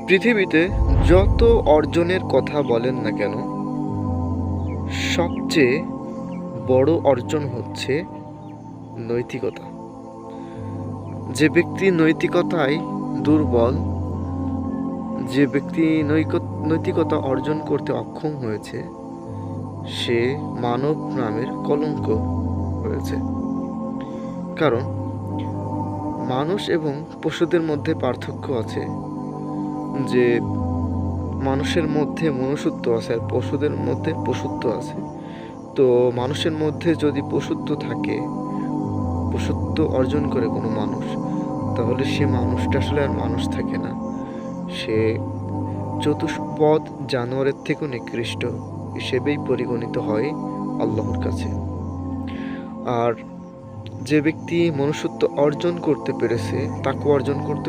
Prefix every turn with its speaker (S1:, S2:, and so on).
S1: পৃথিবীতে যত অর্জনের কথা বলেন না কেন, সবচেয়ে বড় অর্জন হচ্ছে নৈতিকতা। যে ব্যক্তি নৈতিকতায় দুর্বল, যে ব্যক্তি নৈতিকতা অর্জন করতে অক্ষম হয়েছে, সে মানব নামের কলঙ্ক হয়েছে। কারণ মানুষ এবং পশুদের মধ্যে পার্থক্য আছে, যে মানুষের মধ্যে মনুষ্যত্ব আছে আর পশুদের মধ্যে পশুত্ব আছে। তো মানুষের মধ্যে যদি পশুত্ব থাকে, পশুত্ব অর্জন করে কোনো মানুষ, তাহলে সে মানুষটা আসলে আর মানুষ থাকে না, সে চতুষ্পদ জানোয়ারের থেকেও নিকৃষ্ট হিসেবেই পরিগণিত হয় আল্লাহর কাছে। আর যে ব্যক্তি মনুষ্যত্ব অর্জন করতে পেরেছে, তাকে অর্জন করতে